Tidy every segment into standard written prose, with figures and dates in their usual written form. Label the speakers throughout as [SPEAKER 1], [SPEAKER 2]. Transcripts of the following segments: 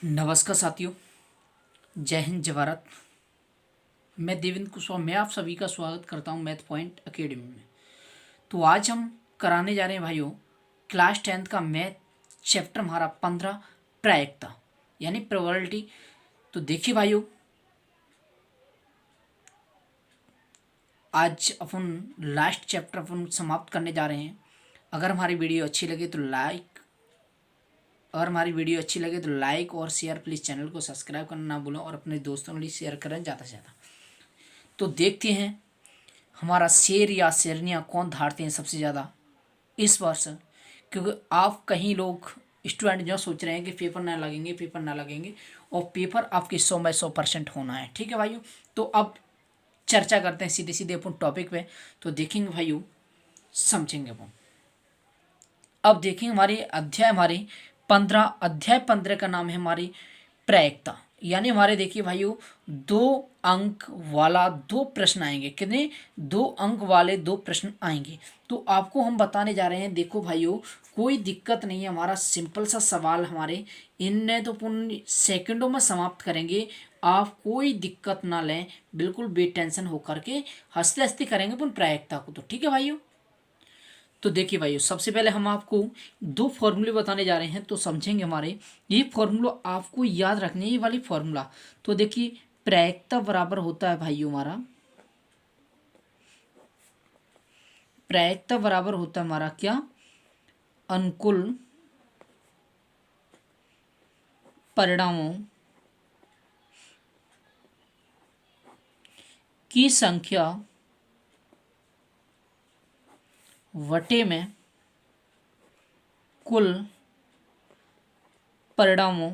[SPEAKER 1] नमस्कार साथियों, जय हिंद जय भारत। मैं देवेंद्र कुशवाहा, मैं आप सभी का स्वागत करता हूं मैथ पॉइंट एकेडमी में। तो आज हम कराने जा रहे हैं भाइयों क्लास 10th का मैथ चैप्टर हमारा 15 प्रायिकता यानी प्रोबेबिलिटी। तो देखिए भाइयों, आज अपन लास्ट चैप्टर अपन समाप्त करने जा रहे हैं। अगर हमारी वीडियो अच्छी लगे तो लाइक और शेयर, प्लीज़ चैनल को सब्सक्राइब करना ना भूलें और अपने दोस्तों के लिए शेयर करें ज़्यादा से ज़्यादा। तो देखते हैं हमारा शेर या शेरनियाँ कौन धारते हैं सबसे ज़्यादा इस वर्ष। क्योंकि आप कहीं लोग स्टूडेंट जो सोच रहे हैं कि पेपर ना लगेंगे और पेपर आपके 100% होना है। ठीक है भाइयों, तो अब चर्चा करते हैं सीधे सीधे अपन टॉपिक पे। तो देखेंगे भाइयों, समझेंगे अपन। अब देखेंगे हमारे 15 का नाम है हमारी प्रायिकता। यानी हमारे देखिए भाइयों 2 अंक वाला 2 प्रश्न आएंगे। कितने? 2 अंक वाले 2 प्रश्न आएंगे। तो आपको हम बताने जा रहे हैं, देखो भाइयों कोई दिक्कत नहीं है, हमारा सिंपल सा सवाल हमारे इनने तो पूर्ण सेकंडों में समाप्त करेंगे। आप कोई दिक्कत ना लें, बिल्कुल बेटेंशन होकर के हंसते हंसते करेंगे अपन प्रायिकता को। तो ठीक है भाइयों, तो देखिए भाइयों सबसे पहले हम आपको 2 फॉर्मूले बताने जा रहे हैं। तो समझेंगे हमारे ये फॉर्मूला आपको याद रखने, ये वाली फॉर्मूला। तो देखिए प्रायिकता बराबर होता है भाइयों हमारा क्या? अनुकूल परिणामों की संख्या वटे में कुल परिणामों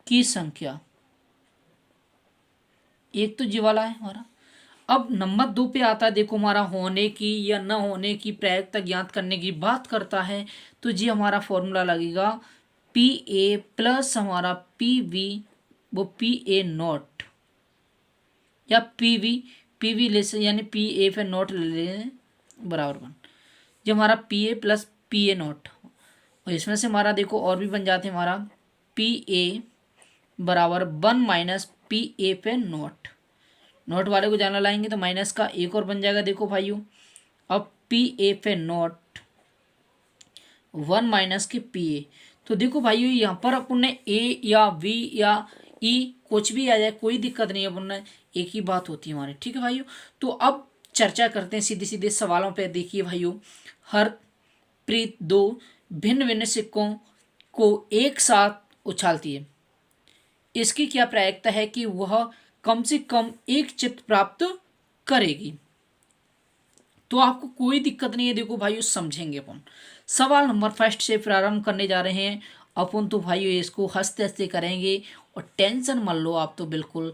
[SPEAKER 1] की संख्या। एक तो जी वाला है हमारा। अब नंबर 2 पे आता है, देखो हमारा होने की या न होने की प्रायिकता ज्ञात करने की बात करता है। तो जी हमारा फॉर्मूला लगेगा पी ए प्लस हमारा पी वी, वो पी ए नॉट या पी वी ले से, यानी पी ए पे नॉट ले लें बराबर 1। जो हमारा P A plus P A not, और इसमें से हमारा देखो और भी बन जाते हैं हमारा पी ए बराबर 1 माइनस पी ए पे नॉट वाले को जाना लाएंगे तो माइनस का एक और बन जाएगा। देखो भाइयों अब पी ए पे नॉट 1 माइनस के पी ए। तो देखो भाइयों यहाँ पर अपन ने ए या वी या ई कुछ भी आ जाए कोई दिक्कत नहीं है, अपन ने एक ही बात होती है हमारी। ठीक है भाइयों, तो अब चर्चा करते हैं सीधे सीधे सवालों पे। देखिए भाइयों, हर प्रीत 2 भिन्न भिन्न सिक्कों को एक साथ उछालती है। इसकी क्या प्रायिकता है कि वह कम से कम एक चित्त प्राप्त करेगी? तो आपको कोई दिक्कत नहीं है, देखो भाइयों समझेंगे अपन। सवाल नंबर फर्स्ट से प्रारंभ करने जा रहे हैं अपन। तो भाइयों इसको हंसते हंसते करेंगे और टेंशन मत लो आप, तो बिल्कुल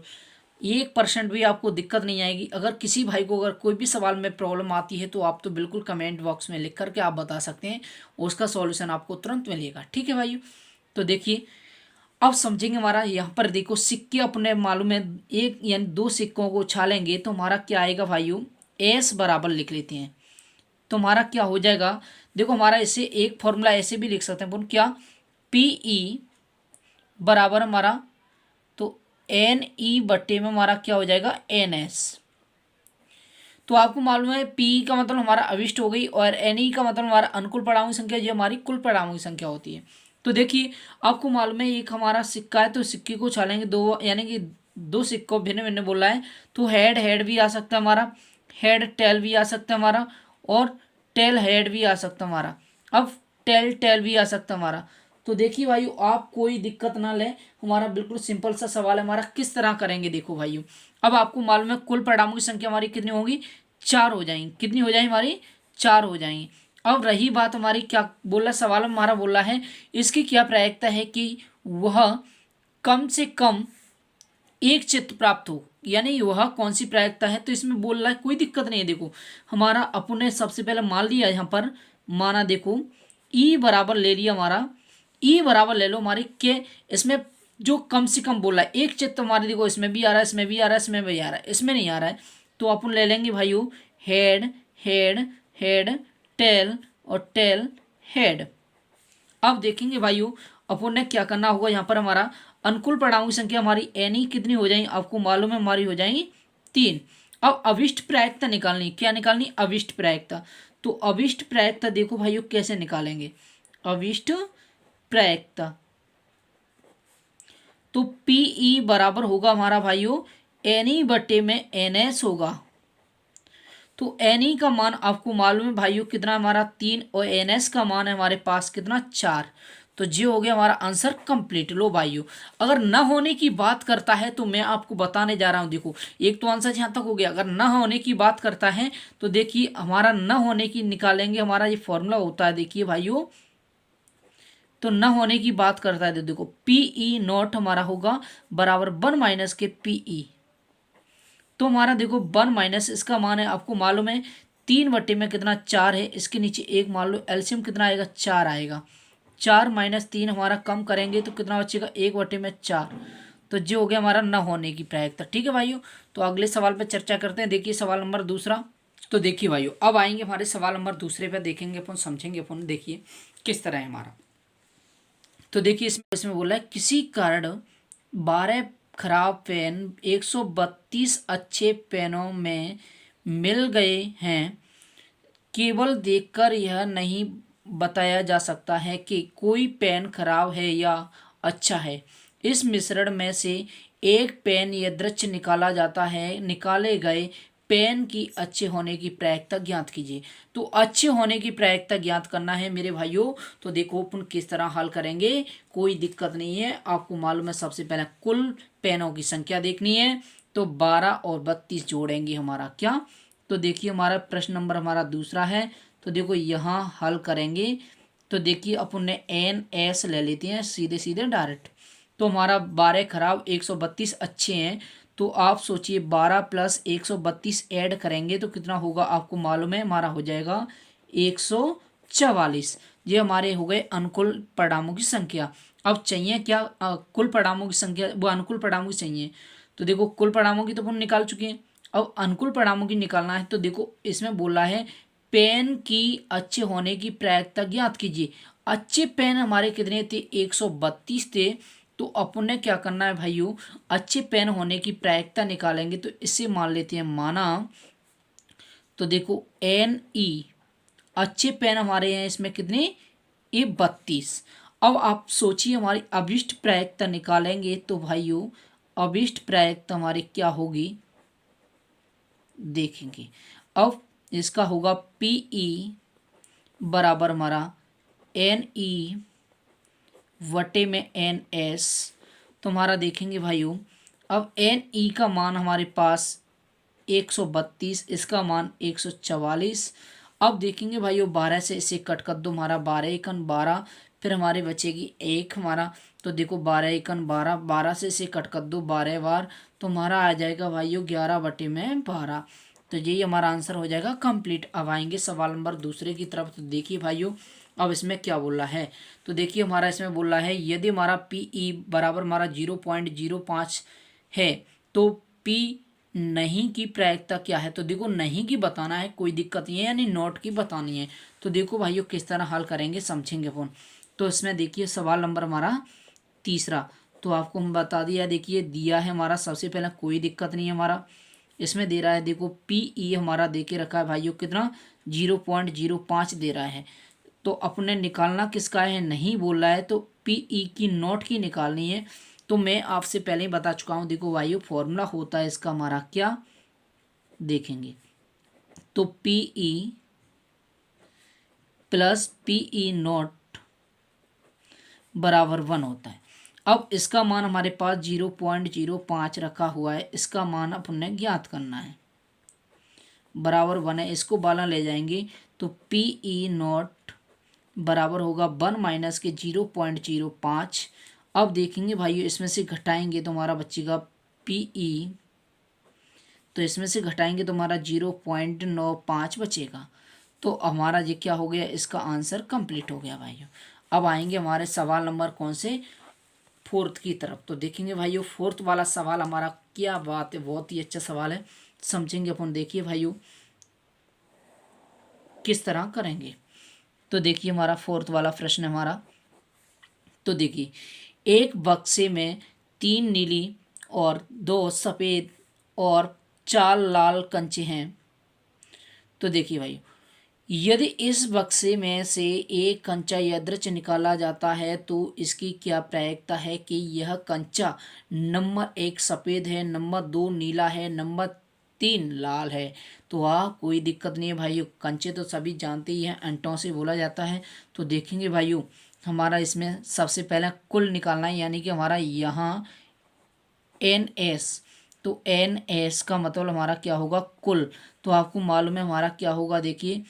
[SPEAKER 1] 1% भी आपको दिक्कत नहीं आएगी। अगर किसी भाई को अगर कोई भी सवाल में प्रॉब्लम आती है तो आप तो बिल्कुल कमेंट बॉक्स में लिख करके आप बता सकते हैं, उसका सॉल्यूशन आपको तुरंत मिलेगा। ठीक है भाइयों, तो देखिए अब समझेंगे। हमारा यहाँ पर देखो सिक्के अपने मालूम है, एक यानी 2 सिक्कों को उछालेंगे तो हमारा क्या आएगा भाइयों, एस बराबर लिख लेते हैं। तो हमारा क्या हो जाएगा, देखो हमारा इसे एक फॉर्मूला ऐसे भी लिख सकते हैं अपन, क्या? पी ई बराबर हमारा तो एन ई बट्टे में हमारा क्या हो जाएगा, एन एस। तो आपको मालूम है पी का मतलब हमारा अविष्ट हो गई और एन ई का मतलब हमारा अनुकूल परिणामों की संख्या, जो हमारी कुल परिणामों की संख्या होती है। तो देखिए आपको मालूम है एक हमारा सिक्का है, तो सिक्के को उछालेंगे 2, यानी कि 2 सिक्कों भिन्न भिन्न बोला है। तो हेड भी आ सकता है हमारा, हेड टेल भी आ सकता है हमारा, और टेल हेड भी आ सकता है हमारा। अब टेल भी आ सकता है हमारा। तो देखिए भाइयों आप कोई दिक्कत ना लें, हमारा बिल्कुल सिंपल सा सवाल है हमारा। किस तरह करेंगे देखो भाइयों, अब आपको मालूम है कुल परिणामों की संख्या हमारी कितनी होगी, 4 हो जाएंगी। कितनी हो जाएंगी हमारी, 4 हो जाएंगी। अब रही बात हमारी, क्या बोला सवाल हमारा बोला है इसकी क्या प्रायिकता है कि वह कम से कम एक चित्त प्राप्त हो, यानी वह कौन सी प्रायिकता है। तो इसमें बोल रहा है कोई दिक्कत नहीं है। देखो हमारा अपने सबसे पहले मान लिया यहाँ पर, माना देखो ई बराबर ले लिया हमारा, ई बराबर ले लो हमारी के, इसमें जो कम से कम बोला है एक चित्त हमारे, देखो इसमें भी आ रहा है, इसमें भी आ रहा है, इसमें भी आ रहा है, इसमें नहीं आ रहा है। तो अपन ले लेंगे भाइयों हेड हेड हेड टेल और टेल हेड। अब देखेंगे भाइयों अपन ने क्या करना होगा, यहाँ पर हमारा अनुकूल परिणामों की संख्या हमारी एन कितनी हो जाएगी, आपको मालूम है हमारी हो जाएंगी 3। अब अविष्ट प्रायिकता निकालनी, क्या निकालनी, अविष्ट प्रायिकता। तो अविष्ट प्रायिकता देखो भाइयों कैसे निकालेंगे, अविष्ट प्रायिकता। तो पीई बराबर होगा हमारा भाइयों एन ई बटे में एन एस होगा। तो एन ई का मान आपको मालूम है भाइयों कितना, हमारा 3, और एन एस का मान है हमारे पास कितना, 4। तो ये हो गया हमारा आंसर कंप्लीट। लो भाइयों, अगर न होने की बात करता है तो मैं आपको बताने जा रहा हूं, देखो एक तो आंसर यहाँ तक हो गया। अगर न होने की बात करता है तो देखिए हमारा न होने की निकालेंगे, हमारा ये फॉर्मूला होता है देखिए भाइयों। तो न होने की बात करता है तो देखो पीई नॉट हमारा होगा बराबर 1 माइनस के पीई। तो हमारा देखो 1 माइनस इसका मान है आपको मालूम है 3 बटे में कितना, 4 है, इसके नीचे 1 मान लो, एलसीएम कितना आएगा, 4 आएगा। 4 माइनस 3 हमारा कम करेंगे तो कितना बचेगा, 1 बटे में 4। तो जो हो गया हमारा न होने की प्रायिकता। ठीक है भाइयों, तो अगले सवाल पर चर्चा करते हैं। देखिए सवाल नंबर दूसरा। तो देखिए भाइयों अब आएंगे हमारे सवाल नंबर दूसरे पर, देखेंगे अपन, समझेंगे अपन, देखिए किस तरह है हमारा। तो देखिए इसमें बोला है किसी कारण 12 खराब पेन 132 अच्छे पेनों में मिल गए हैं। केवल देखकर यह नहीं बताया जा सकता है कि कोई पेन खराब है या अच्छा है। इस मिश्रण में से एक पेन यादृच्छ निकाला जाता है। निकाले गए पेन की अच्छे होने की प्रायिकता ज्ञात कीजिए। तो अच्छे होने की प्रायिकता ज्ञात करना है मेरे भाइयों। तो देखो अपन किस तरह हल करेंगे, कोई दिक्कत नहीं है। आपको मालूम है सबसे पहले कुल पेनों की संख्या देखनी है, तो 12 और 32 जोड़ेंगे हमारा क्या। तो देखिए हमारा प्रश्न नंबर हमारा दूसरा है। तो देखो यहाँ हल करेंगे तो देखिए अपन ने एन एस ले लेते हैं सीधे सीधे डायरेक्ट। तो हमारा 12 खराब 132 अच्छे हैं। तो आप सोचिए 12 प्लस 132 ऐड करेंगे तो कितना होगा, आपको मालूम है हमारा हो जाएगा 144। ये हमारे हो गए अनुकूल परिणामों की संख्या। अब चाहिए क्या, कुल परिणामों की संख्या, वो अनुकूल परिणामों की चाहिए। तो देखो कुल परिणामों की तो अपन निकाल चुके हैं, अब अनुकूल परिणामों की निकालना है। तो देखो इसमें बोला है पेन की अच्छे होने की प्रायिकता ज्ञात कीजिए। अच्छे पेन हमारे कितने थे, 132 थे। तो अपन ने क्या करना है भाइयों, अच्छे पेन होने की प्रायिकता निकालेंगे। तो इससे मान लेते हैं माना, तो देखो एन ई अच्छे पेन हमारे हैं इसमें कितने, ये 32। अब आप सोचिए हमारी अभिष्ट प्रायिकता निकालेंगे तो भाइयों अभिष्ट प्रायिकता हमारी क्या होगी देखेंगे। अब इसका होगा पीई बराबर हमारा एन ई वटे में एन एस। तो हमारा देखेंगे भाइयों अब एन ई का मान हमारे पास 132, इसका मान 144। अब देखेंगे भाइयों 12 से इसे कट कर दो, हमारा 12 एकन 12, फिर हमारे बचेगी एक हमारा। तो देखो 12 एकन 12, 12 से इसे कट कर दो 12 बार, तो हमारा आ जाएगा भाइयों 11 बटे में 12। तो यही हमारा आंसर हो जाएगा कंप्लीट। अब आएंगे सवाल नंबर दूसरे की तरफ। तो देखिए भाइयों अब इसमें क्या बोल रहा है। तो देखिए हमारा इसमें बोल रहा है यदि हमारा पीई बराबर हमारा 0.05 है तो पी नहीं की प्रायिकता क्या है। तो देखो नहीं की बताना है, कोई दिक्कत नहीं है, यानी नॉट की बतानी है। तो देखो भाइयों किस तरह हल करेंगे समझेंगे अपन। तो इसमें देखिए सवाल नंबर हमारा तीसरा, तो आपको हम बता दिया, देखिए दिया है हमारा सबसे पहले, कोई दिक्कत नहीं है हमारा। इसमें दे रहा है देखो पीई हमारा दे के रखा है भाइयों कितना, 0.05 दे रहा है। तो अपने निकालना किसका है, नहीं बोल रहा है, तो पीई की नॉट की निकालनी है। तो मैं आपसे पहले ही बता चुका हूँ, देखो भाइयों फॉर्मूला होता है इसका हमारा क्या देखेंगे। तो पीई प्लस पीई नॉट बराबर 1 होता है। अब इसका मान हमारे पास 0.05 रखा हुआ है, इसका मान अपन ने ज्ञात करना है, बराबर 1 है। इसको बाला ले जाएंगे तो पीई नॉट बराबर होगा 1 माइनस के 0.05। अब देखेंगे भाइयों इसमें से घटाएंगे तो हमारा बचेगा पीई, तो इसमें से घटाएंगे तो हमारा 0.95 बचेगा। तो हमारा ये क्या हो गया, इसका आंसर कंप्लीट हो गया भाइयों। अब आएंगे हमारे सवाल नंबर कौन से, फोर्थ की तरफ। तो देखेंगे भाइयों फोर्थ वाला सवाल हमारा क्या बात है, बहुत ही अच्छा सवाल है, समझेंगे अपन। देखिए भाइयों किस तरह करेंगे। तो देखिए हमारा फोर्थ वाला प्रश्न हमारा तो देखिए एक बक्से में 3 नीली और 2 सफ़ेद और 4 लाल कंचे हैं। तो देखिए भाई, यदि इस बक्से में से एक कंचा यादृच निकाला जाता है तो इसकी क्या प्रायिकता है कि यह कंचा नंबर 1 सफ़ेद है, नंबर 2 नीला है, नंबर 3 लाल है। तो वह कोई दिक्कत नहीं है भाइयों, कंचे तो सभी जानते ही हैं, अंटों से बोला जाता है। तो देखेंगे भाइयों, हमारा इसमें सबसे पहले कुल निकालना है, यानी कि हमारा यहाँ NS, तो NS का मतलब हमारा क्या होगा, कुल। तो आपको मालूम है हमारा क्या होगा, देखिए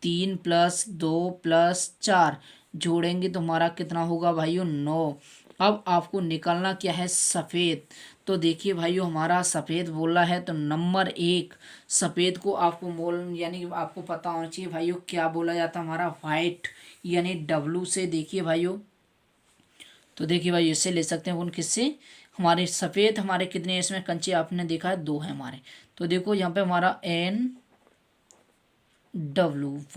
[SPEAKER 1] 3 + 2 + 4 जोड़ेंगे तो हमारा कितना होगा भाइयों, 9। अब आपको निकालना क्या है, सफ़ेद। तो देखिए भाइयों, हमारा सफ़ेद बोला है तो नंबर 1 सफ़ेद को आपको बोल, यानी कि आपको पता होना चाहिए भाइयों क्या बोला जाता है, हमारा वाइट, यानी W से। देखिए भाइयों, तो देखिए भाई इससे ले सकते हैं उन किससे, हमारे सफ़ेद हमारे कितने इसमें कंचे आपने देखा है, 2 हैं हमारे। तो देखो यहाँ पे हमारा NW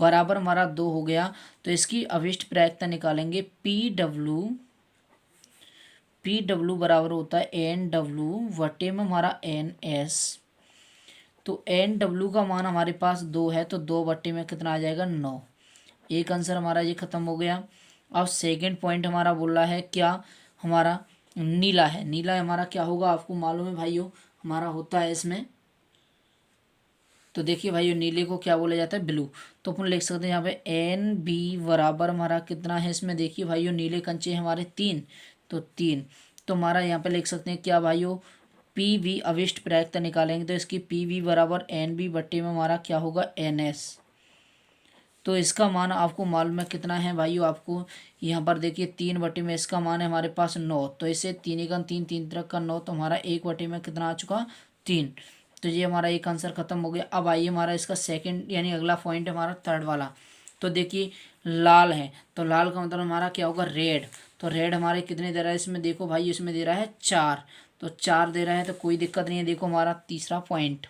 [SPEAKER 1] बराबर हमारा 2 हो गया। तो इसकी अविष्ट प्रायिकता निकालेंगे, PW बराबर होता है NW वटे में हमारा NS। तो NW का मान हमारे पास 2 है, तो 2 बटे में कितना आ जाएगा, 9। एक आंसर हमारा ये ख़त्म हो गया। अब सेकंड पॉइंट हमारा बोल रहा है क्या, हमारा नीला है। नीला हमारा क्या होगा, आपको मालूम है भाइयों, हमारा होता है इसमें। तो देखिए भाइयों, नीले को क्या बोला जाता है, ब्लू। तो अपन लिख सकते हैं यहाँ पे NB बराबर हमारा कितना है इसमें, देखिए भाइयों नीले कंचे हमारे 3, तो 3। तो हमारा यहाँ पे लिख सकते हैं क्या भाइयों, PV अविष्ट प्रायिकता निकालेंगे तो इसकी PV बराबर NB बट्टे में हमारा क्या होगा, NS। तो इसका मान आपको मालूम है कितना है भाइयों, आपको यहाँ पर देखिए 3 बटे में इसका मान है हमारे पास 9। तो इसे 3 एकम 3, 3 तिरक का 9, तो हमारा 1 बटे में कितना आ चुका, 3। तो ये हमारा एक आंसर खत्म हो गया। अब आइए हमारा इसका सेकंड यानी अगला पॉइंट हमारा थर्ड वाला। तो देखिए लाल है, तो लाल का मतलब हमारा क्या होगा, रेड। तो रेड हमारे कितने दे रहा है इसमें, देखो भाई इसमें दे रहा है 4, तो 4 दे रहा है, तो कोई दिक्कत नहीं है। देखो हमारा तीसरा पॉइंट,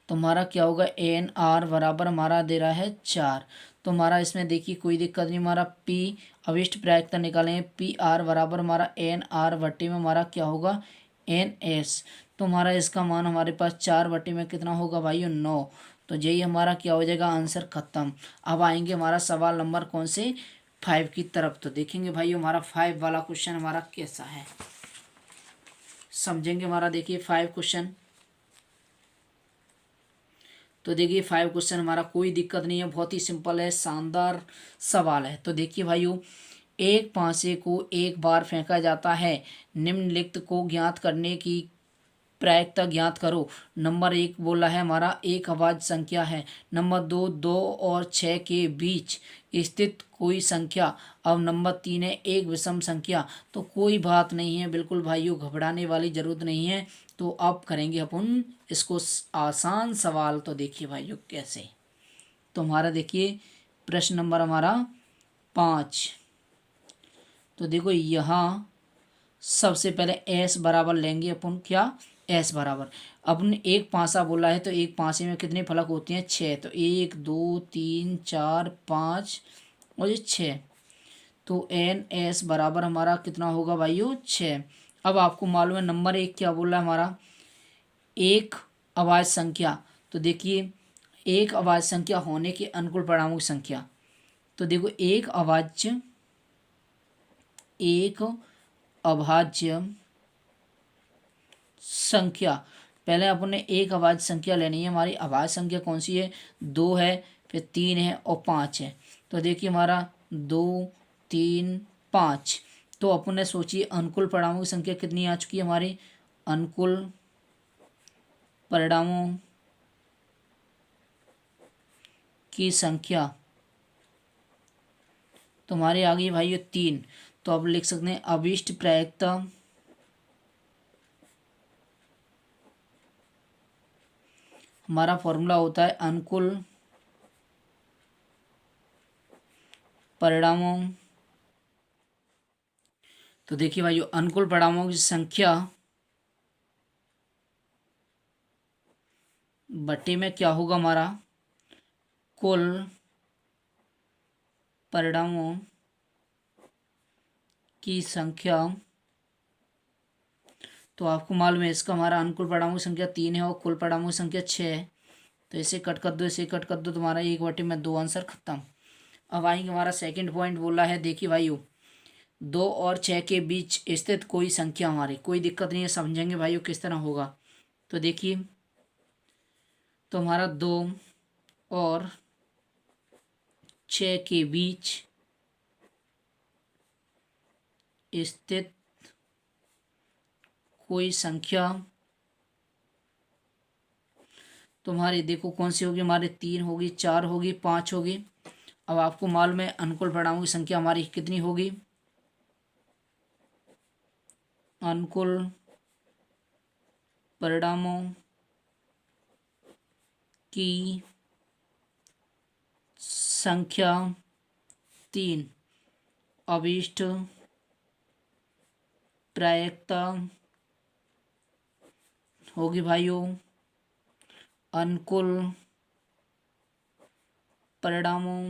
[SPEAKER 1] तो हमारा क्या होगा, NR बराबर हमारा दे रहा है 4। तो हमारा इसमें देखिए कोई दिक्कत नहीं, हमारा P अविष्ट प्रायिकता निकालेंगे, PR बराबर हमारा NR बट्टे में हमारा क्या होगा, NS। तो हमारा इसका मान हमारे पास 4 बट्टे में कितना होगा भाइयों, 9। तो यही हमारा क्या हो जाएगा, आंसर खत्म। अब आएंगे हमारा सवाल नंबर कौन से, 5 की तरफ। तो देखेंगे भाइयों हमारा 5 वाला क्वेश्चन हमारा कैसा है, समझेंगे हमारा। देखिए 5 क्वेश्चन, तो देखिए 5 क्वेश्चन हमारा कोई दिक्कत नहीं है, बहुत ही सिंपल है, शानदार सवाल है। तो देखिए भाइयों, एक पासे को एक बार फेंका जाता है, निम्नलिखित को ज्ञात करने की प्रायिकता ज्ञात करो। नंबर 1 बोला है हमारा एक अभाज्य संख्या है। नंबर 2 2 और 6 के बीच स्थित कोई संख्या। अब नंबर 3 है एक विषम संख्या। तो कोई बात नहीं है, बिल्कुल भाइयों घबराने वाली ज़रूरत नहीं है। तो अब करेंगे अपन इसको आसान सवाल। तो देखिए भाइयों कैसे, तो हमारा देखिए प्रश्न नंबर हमारा 5। तो देखो यहाँ सबसे पहले S बराबर लेंगे अपन, क्या, S बराबर, अपन एक पासा बोला है तो एक पासे में कितने फलक होते हैं, 6। तो 1 2 3 4 5 और ये 6। तो NS बराबर हमारा कितना होगा भाइयों, 6। अब आपको मालूम है नंबर 1 क्या बोला है हमारा, एक अभाज्य संख्या। तो देखिए एक अभाज्य संख्या होने के अनुकूल परिणामों की संख्या। तो देखो एक अभाज्य संख्या, पहले अपन ने एक अभाज्य संख्या लेनी है। हमारी अभाज्य संख्या कौन सी है, 2 है, फिर 3 है और 5 है। तो देखिए हमारा 2 3 5। तो अपन ने सोची अनुकूल परिणामों की संख्या कितनी आ चुकी है हमारी, अनुकूल परिणामों की संख्या तो हमारे आ गई भाई 3। तो अब लिख सकते हैं अभीष्ट प्रायिकता हमारा फॉर्मूला होता है अनुकूल परिणामों। तो देखिए भाई अनुकूल परिणामों की संख्या बटे में क्या होगा हमारा, कुल परिणामों की संख्या, तो आपको मालूम है इसका हमारा अनुकूल परिणामों की संख्या 3 है और कुल परिणामों की संख्या 6 है। तो इसे कट कर दो, इसे कट कर दो, तुम्हारा 1/2 आंसर खत्म। अब आएंगे हमारा सेकंड पॉइंट बोला है, देखिए भाइयों 2 और 6 के बीच स्थित कोई संख्या, हमारी कोई दिक्कत नहीं है, समझेंगे भाइयों किस तरह होगा। तो देखिए, तो हमारा 2 और 6 के बीच स्थित कोई संख्या, तुम्हारी देखो कौन सी होगी, हमारे 3 होगी, 4 होगी, 5 होगी। अब आपको मालूम है अनुकूल परिणामों की संख्या हमारी कितनी होगी, अनुकूल परिणामों की संख्या 3, अभीष्ट प्रायिकता होगी भाइयों अनुकूल परिणामों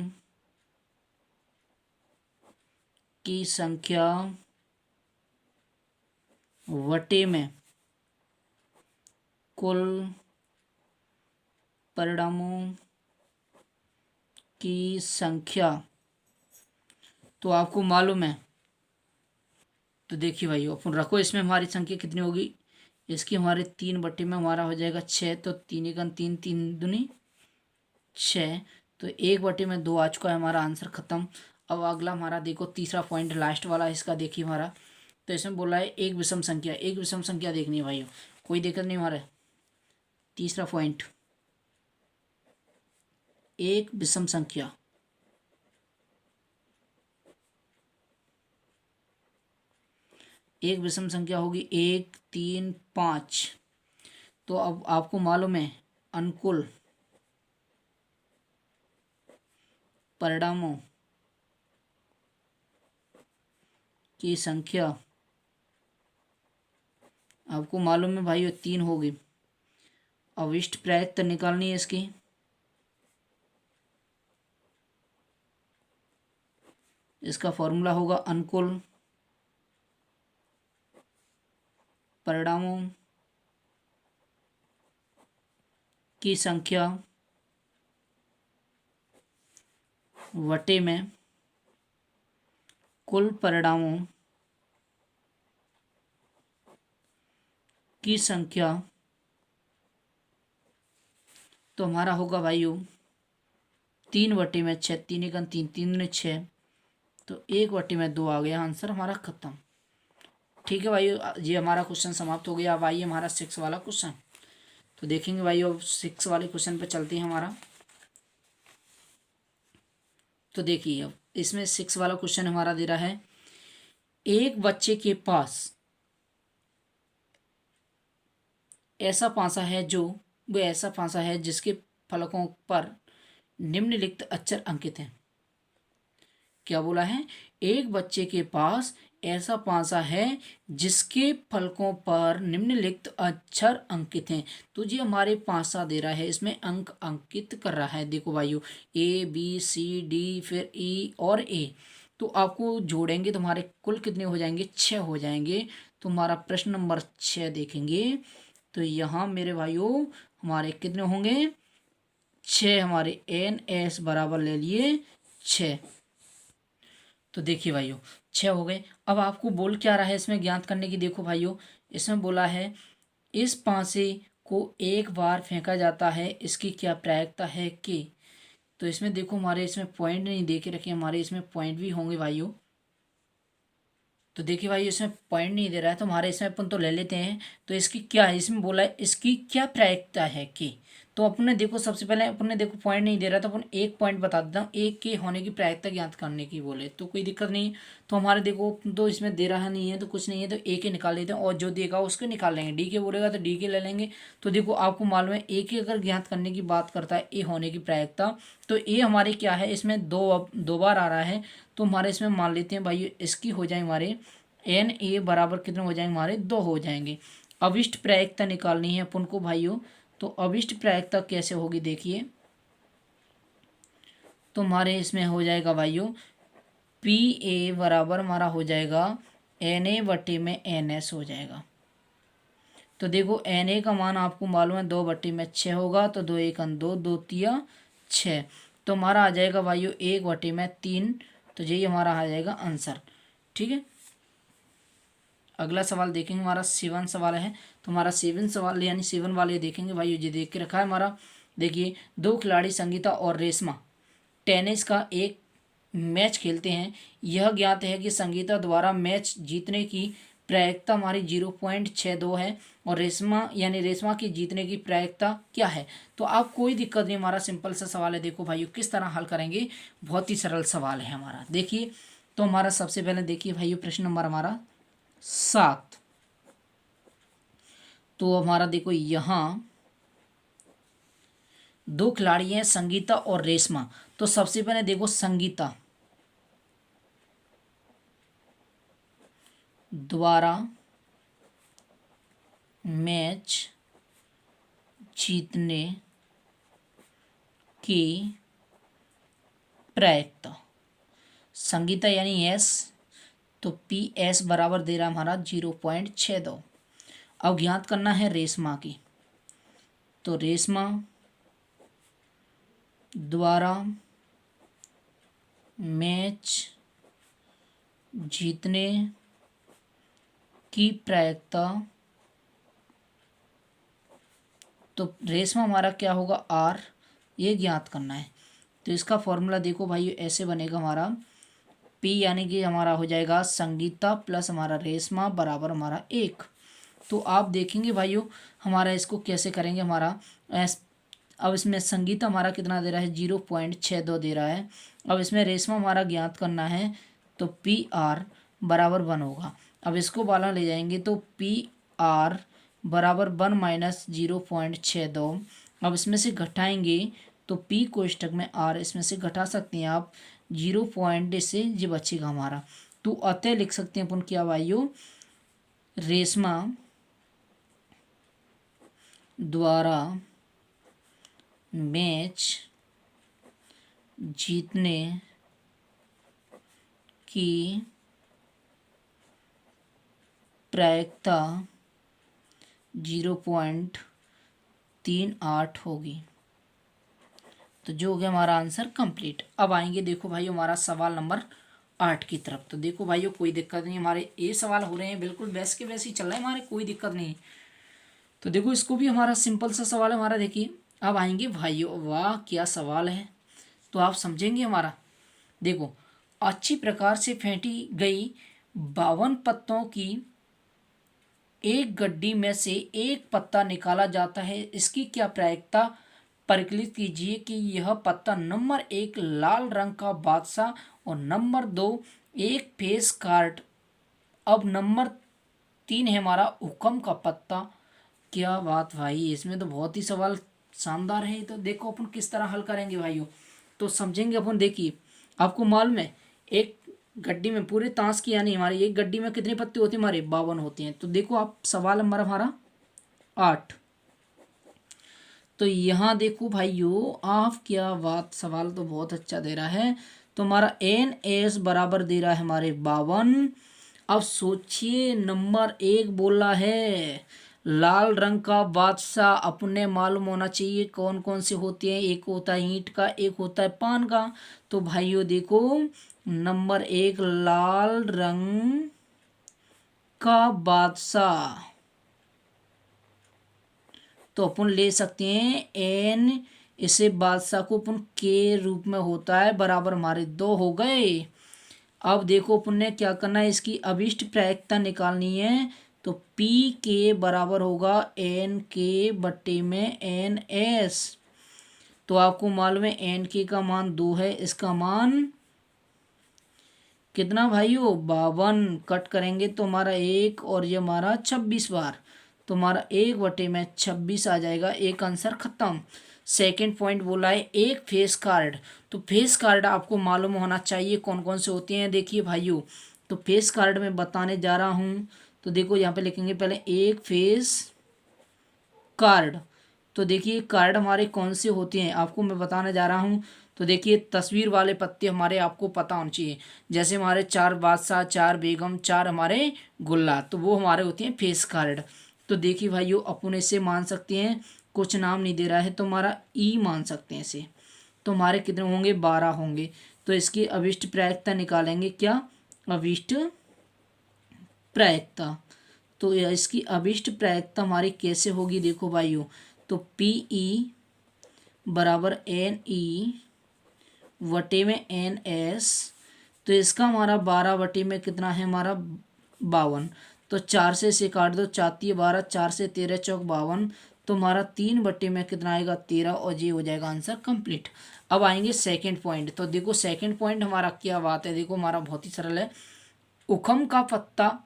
[SPEAKER 1] की संख्या वटे में कुल परिणामों की संख्या। तो आपको मालूम है, तो देखिए भाइयों अपन रखो, इसमें हमारी संख्या कितनी होगी, इसकी हमारे 3/में हमारा हो जाएगा 6, तो 3 एकम 3, 3 दूनी 6, तो 1/2 आ चुका है, हमारा आंसर खत्म। अब अगला हमारा देखो तीसरा पॉइंट लास्ट वाला इसका, देखिए हमारा तो इसमें बोला है एक विषम संख्या, एक विषम संख्या देखनी है भाइयों, कोई दिक्कत नहीं। हमारा तीसरा पॉइंट एक विषम संख्या, एक विषम संख्या होगी 1, 3, 5। तो अब आपको मालूम है अनुकूल परिणामों की संख्या, आपको मालूम है भाइयों 3 होगी। अविष्ट प्रायिकता निकालनी है इसकी, इसका फॉर्मूला होगा अनुकूल परिणामों की संख्या वटे में कुल परिणामों की संख्या। तो हमारा होगा भाइयों 3/6, 3 एकम 3, 3 दूनी 6, तो 1/2 आ गया, आंसर हमारा खत्म। ठीक है भाइयों, ये हमारा क्वेश्चन समाप्त हो गया। अब आइए हमारा 6 वाला क्वेश्चन, तो देखेंगे भाइयों अब 6 वाले क्वेश्चन पे चलते हैं हमारा। तो देखिए अब इसमें 6 वाला क्वेश्चन हमारा दे रहा है, एक बच्चे के पास ऐसा पासा है वो ऐसा पासा है जिसके फलकों पर निम्नलिखित अक्षर अंकित हैं। क्या बोला है, एक बच्चे के पास ऐसा पासा है जिसके फलकों पर निम्नलिखित अक्षर अंकित हैं। तो जी हमारे पासा दे रहा है, इसमें अंक अंकित कर रहा है। देखो भाइयों ABCD फिर E और A, तो आपको जोड़ेंगे तो हमारे कुल कितने हो जाएंगे, 6 हो जाएंगे। तो हमारा प्रश्न नंबर 6 देखेंगे, तो यहाँ मेरे भाइयों हमारे कितने होंगे, 6, हमारे NS बराबर ले लिए 6। तो देखिए भाइयों 6 हो गए। अब आपको बोल क्या रहा है इसमें ज्ञात करने की, देखो भाइयों इसमें बोला है इस पासे को एक बार फेंका जाता है, इसकी क्या प्रायिकता है कि। तो इसमें देखो हमारे इसमें पॉइंट नहीं दे के रखे, हमारे इसमें पॉइंट भी होंगे भाइयों। तो देखिए भाई इसमें पॉइंट नहीं दे रहा है, तो हमारे इसमें अपन तो ले लेते हैं। तो इसकी क्या है, इसमें बोला है इसकी क्या प्रायिकता है कि। तो अपने देखो सबसे पहले अपने देखो पॉइंट नहीं दे रहा, तो अपन एक पॉइंट बता देता हूँ, एक के होने की प्रायिकता ज्ञात करने की बोले तो कोई दिक्कत नहीं। तो हमारे देखो तो इसमें दे रहा नहीं है तो कुछ नहीं है, तो ए के निकाल लेते हैं और जो देगा उसके निकाल लेंगे। डी के बोलेगा तो डी के ले लेंगे। तो देखो आपको मालूम है ए के अगर ज्ञात करने की बात करता है ए होने की प्रायिकता, तो ए हमारी क्या है, इसमें दो बार आ रहा है। तो हमारे इसमें मान लेते हैं भाई इसकी हो जाए हमारे NA बराबर कितने हो जाएंगे, हमारे 2 हो जाएंगे। अभिष्ट प्रायिकता निकालनी है अपन को भाइयों। तो अभिष्ट प्रायिकता कैसे होगी देखिए, तो हमारे इसमें हो जाएगा भाइयों पी ए बराबर हमारा हो जाएगा एन ए बटे में एन एस हो जाएगा। तो देखो एन ए का मान आपको मालूम है 2/6 होगा, तो 2 1 दो, 2 3 6, तो हमारा आ जाएगा भाइयों 1/3। तो यही हमारा आ जाएगा आंसर। ठीक है, अगला सवाल देखेंगे, हमारा 7 सवाल है। तो हमारा 7 सवाल यानी 7 वाले देखेंगे भाइयों। ये देख के रखा है हमारा। देखिए, 2 खिलाड़ी संगीता और रेशमा टेनिस का एक मैच खेलते हैं। यह ज्ञात है कि संगीता द्वारा मैच जीतने की प्रायिकता हमारी 0.62 है और रेशमा की जीतने की प्रायिकता क्या है। तो आप कोई दिक्कत नहीं, हमारा सिंपल सा सवाल है। देखो भाइयों किस तरह हल करेंगे, बहुत ही सरल सवाल है हमारा। देखिए, तो हमारा सबसे पहले देखिए भाइयों प्रश्न नंबर हमारा 7। तो हमारा देखो यहाँ 2 खिलाड़ी हैं संगीता और रेशमा। तो सबसे पहले देखो संगीता द्वारा मैच जीतने की प्रायिकता, संगीता यानी एस, तो पी एस बराबर दे रहा हमारा 0.62। अब ज्ञात करना है रेशमा की। तो रेशमा द्वारा मैच जीतने की प्रायिकता, तो रेशमा हमारा क्या होगा आर, ये ज्ञात करना है। तो इसका फॉर्मूला देखो भाई ऐसे बनेगा हमारा पी यानी कि हमारा हो जाएगा संगीता प्लस हमारा रेशमा बराबर हमारा 1। तो आप देखेंगे भाइयों हमारा इसको कैसे करेंगे। हमारा अब इसमें संगीता हमारा कितना दे रहा है 0.62 दे रहा है। अब इसमें रेशमा हमारा ज्ञात करना है, तो पी आर बराबर 1 होगा। अब इसको बाला ले जाएंगे तो पी आर बराबर 1 माइनस 0.62। अब इसमें से घटाएंगे तो पी कोष्ठक में आर इसमें से घटा सकते हैं आप 0. से जी बचेगा हमारा। तो अतः लिख सकते हैं अपन क्या भाइयों, रेशमा द्वारा मैच जीतने की प्रायिकता 0.38 होगी। तो जो हो गया हमारा आंसर कंप्लीट। अब आएंगे देखो भाई हमारा सवाल नंबर 8 की तरफ। तो देखो भाइयों कोई दिक्कत नहीं, हमारे ये सवाल हो रहे हैं बिल्कुल वैसे के वैसे ही चल रहे हैं हमारे, कोई दिक्कत नहीं। तो देखो इसको भी हमारा सिंपल सा सवाल है हमारा। देखिए अब आएंगे भाइयों, वाह क्या सवाल है, तो आप समझेंगे हमारा। देखो, अच्छी प्रकार से फेंटी गई 52 पत्तों की एक गड्डी में से एक पत्ता निकाला जाता है, इसकी क्या प्रायिकता परिकलित कीजिए कि यह पत्ता नंबर 1 लाल रंग का बादशाह और नंबर 2 एक फेस कार्ड। अब नंबर 3 है हमारा हुक्म का पत्ता। क्या बात भाई, इसमें तो बहुत ही सवाल शानदार है। तो देखो अपन किस तरह हल करेंगे भाइयों, तो समझेंगे अपन। देखिए आपको मालूम है एक गड्डी में पूरे ताश की यानी हमारी एक गड्डी में कितने पत्ते होते हैं हमारे 52 होते हैं। तो देखो आप सवाल नंबर हमारा 8। तो यहाँ देखो भाइयों आप क्या बात, सवाल तो बहुत अच्छा दे रहा है। तो हमारा एन एस बराबर दे रहा है हमारे 52। अब सोचिए नंबर 1 बोल रहा है लाल रंग का बादशाह, अपने मालूम होना चाहिए कौन कौन से होते हैं। एक होता है ईंट का, एक होता है पान का। तो भाइयों देखो नंबर 1 लाल रंग का बादशाह, तो अपन ले सकते हैं एन, इसे बादशाह को अपन के रूप में होता है बराबर हमारे 2 हो गए। अब देखो अपन ने क्या करना है, इसकी अभिष्ट प्रायिकता निकालनी है। तो पी के बराबर होगा एन के बट्टे में एन एस। तो आपको मालूम है एन के का मान 2 है, इसका मान कितना भाइयों 52। कट करेंगे तो हमारा 1 और ये हमारा 26 बार, तो हमारा 1/26 आ जाएगा। एक आंसर खत्म। सेकंड पॉइंट बोला है एक फेस कार्ड। तो फेस कार्ड आपको मालूम होना चाहिए कौन कौन से होते हैं। देखिए भाइयों तो फेस कार्ड में बताने जा रहा हूँ। तो देखो यहाँ पे लिखेंगे पहले एक फेस कार्ड। तो देखिए कार्ड हमारे कौन से होते हैं आपको मैं बताने जा रहा हूँ। तो देखिए तस्वीर वाले पत्ते हमारे आपको पता होने चाहिए, जैसे हमारे 4 बादशाह, 4 बेगम, 4 हमारे गुल्ला, तो वो हमारे होते हैं फेस कार्ड। तो देखिए भाइयों अपन इसे मान सकते हैं, कुछ नाम नहीं दे रहा है तो हमारा ई मान सकते हैं इसे। तो हमारे कितने होंगे, 12 होंगे। तो इसकी अभिष्ट प्रायिकता निकालेंगे, क्या, अभिष्ट प्रायिकता। तो इसकी अभिष्ट प्रायिकता हमारी कैसे होगी, देखो भाइयों, तो पी ई बराबर एन ई वटे में एन एस। तो इसका हमारा 12 वटे में कितना है, हमारा 52। तो 4 से इसे काट दो, 4 12, 4 से 13 चौक 52। तो हमारा 3 बटे में कितना आएगा, 13, और ये हो जाएगा आंसर कंप्लीट। अब आएंगे सेकंड पॉइंट। तो देखो सेकंड पॉइंट हमारा क्या बात है, देखो हमारा बहुत ही सरल है। उखम का पत्ता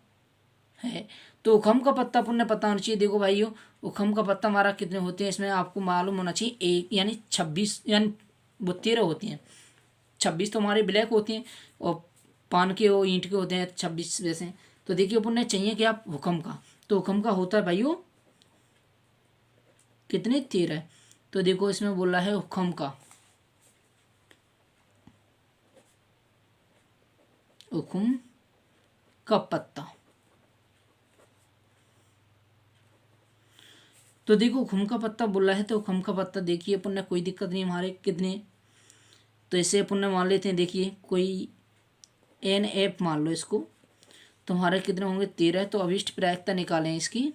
[SPEAKER 1] है, तो उखम का पत्ता अपन ने पता होना चाहिए। देखो भाइयों उखम का पत्ता हमारा कितने होते हैं, इसमें आपको मालूम होना चाहिए, एक यानी 26, यानी वो 13 होती हैं। 26 तो हमारे ब्लैक होती हैं और पान के और ईंट के होते हैं 26 वैसे। तो देखिए अपन ने चाहिए क्या, हुक्म का। तो हुक्म का होता है भाइयों कितने, 13। तो देखो इसमें बोल रहा है हुक्म का, हुक्म का पत्ता। तो देखो हुक्म का पत्ता बोल रहा है, तो हुक्म का पत्ता देखिए अपन ने कोई दिक्कत नहीं, हमारे कितने, तो इसे अपन ने मान लेते हैं, देखिए कोई एन एफ मान लो इसको। तो हमारे कितने होंगे, 13। तो अभिष्ट प्रायिकता निकालें इसकी।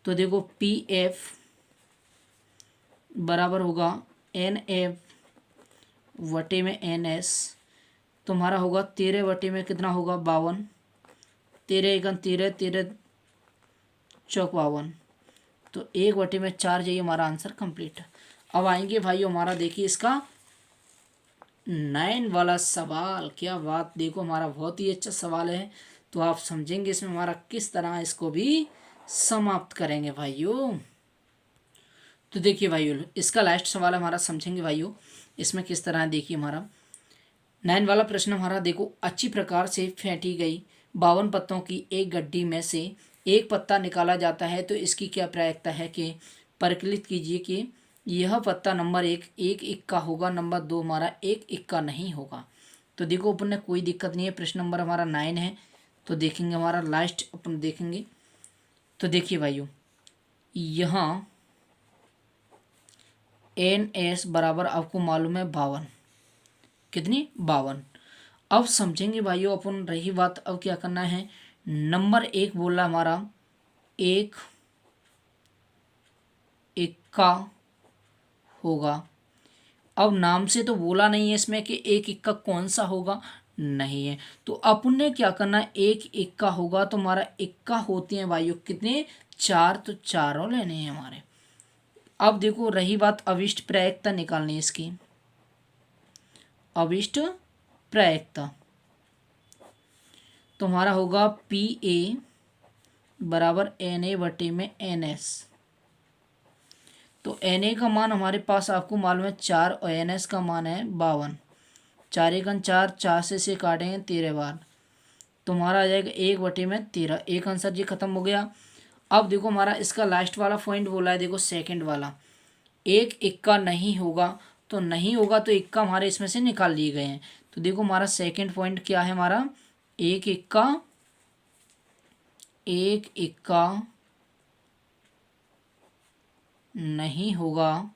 [SPEAKER 1] तो देखो पी एफ बराबर होगा एन एफ वटे में एन एस। तो हमारा होगा 13 वटे में कितना होगा, 52। 13 एकन 13, 13 चौक 52। तो 1 वटे में 4 जाइए, हमारा आंसर कंप्लीट। अब आएंगे भाई हमारा, देखिए इसका 9 वाला सवाल। क्या बात, देखो हमारा बहुत ही अच्छा सवाल है। तो आप समझेंगे इसमें हमारा किस तरह इसको भी समाप्त करेंगे भाइयों। तो देखिए भाइयों इसका लास्ट सवाल हमारा समझेंगे भाइयों, इसमें किस तरह है। देखिए हमारा 9 वाला प्रश्न हमारा, देखो अच्छी प्रकार से फेंटी गई 52 पत्तों की एक गड्डी में से एक पत्ता निकाला जाता है, तो इसकी क्या प्रायिकता है कि परिकलित कीजिए कि यह पत्ता नंबर 1 एक इक्का होगा, नंबर 2 हमारा एक इक्का नहीं होगा। तो देखो अपन ने कोई दिक्कत नहीं है, प्रश्न नंबर हमारा 9 है। तो देखेंगे हमारा लास्ट अपन देखेंगे। तो देखिए भाइयों यहाँ एन एस बराबर आपको मालूम है 52, कितनी, 52। अब समझेंगे भाइयों अपन, रही बात अब क्या करना है, नंबर 1 बोला हमारा एक इक्का होगा। अब नाम से तो बोला नहीं है इसमें कि एक इक्का कौन सा होगा, नहीं है। तो अपन ने क्या करना है, एक इक्का होगा तो हमारा इक्का होते हैं भाइयों कितने, 4। तो चारों लेने हैं हमारे। अब देखो रही बात अभिष्ट प्रायिकता निकालनी है इसकी, अभिष्ट प्रायिकता। तो हमारा होगा पी ए बराबर एन ए बटे में एन एस। तो एन ए का मान हमारे पास आपको मालूम है 4 और एन एस का मान है 52। 4 एकन 4, 4 से काटेंगे 13 बार। तो हमारा आ जाएगा 1 बटे में 13। एक आंसर जी खत्म हो गया। अब देखो हमारा इसका लास्ट वाला पॉइंट बोला है, देखो सेकंड वाला, एक इक्का नहीं होगा। तो नहीं होगा तो इक्का हमारे इसमें से निकाल लिए गए हैं। तो देखो हमारा सेकंड पॉइंट क्या है, हमारा एक इक्का नहीं होगा।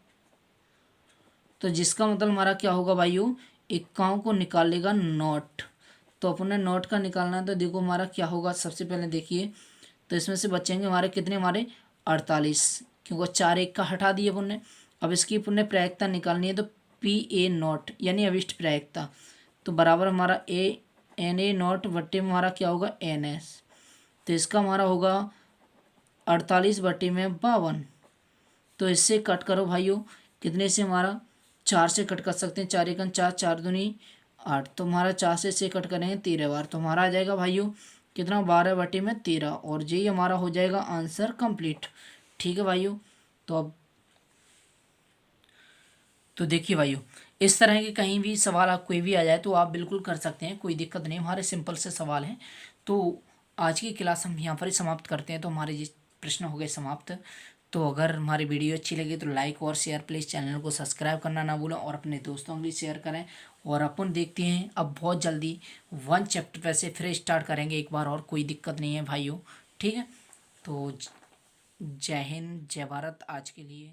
[SPEAKER 1] तो जिसका मतलब हमारा क्या होगा भाइयों, इक्काओं को निकालेगा नोट। तो अपन ने नोट का निकालना है। तो देखो हमारा क्या होगा, सबसे पहले देखिए, तो इसमें से बचेंगे हमारे कितने, हमारे 48, क्योंकि 4 एक का हटा दिए अपन ने। अब इसकी अपन ने प्रायिकता निकालनी है। तो पी ए नोट यानी अभिष्ट प्रायिकता, तो बराबर हमारा ए एन ए नोट बट्टे में हमारा क्या होगा, एन एस। तो इसका हमारा होगा 48 बट्टे में 52। तो इससे कट करो भाइयों, कितने से, हमारा 4 से कट कर सकते हैं। 4 एकन 4, 4 दूनी 8। तो हमारा 4 से कट करेंगे 13 बार। तो हमारा आ जाएगा भाइयों कितना, 12 बटे में 13। और यही हमारा हो जाएगा आंसर कंप्लीट। ठीक है भाइयों। तो अब तो देखिए भाइयों इस तरह के कहीं भी सवाल आप कोई भी आ जाए तो आप बिल्कुल कर सकते हैं, कोई दिक्कत नहीं, हमारे सिंपल से सवाल हैं। तो आज की क्लास हम यहाँ पर ही समाप्त करते हैं। तो हमारे ये प्रश्न हो गए समाप्त। तो अगर हमारी वीडियो अच्छी लगी तो लाइक और शेयर, प्लीज़ चैनल को सब्सक्राइब करना ना भूलें और अपने दोस्तों को भी शेयर करें। और अपन देखते हैं अब बहुत जल्दी 1 चैप्टर पे से फिर स्टार्ट करेंगे एक बार, और कोई दिक्कत नहीं है भाइयों, ठीक है। तो जय हिंद, जय भारत आज के लिए।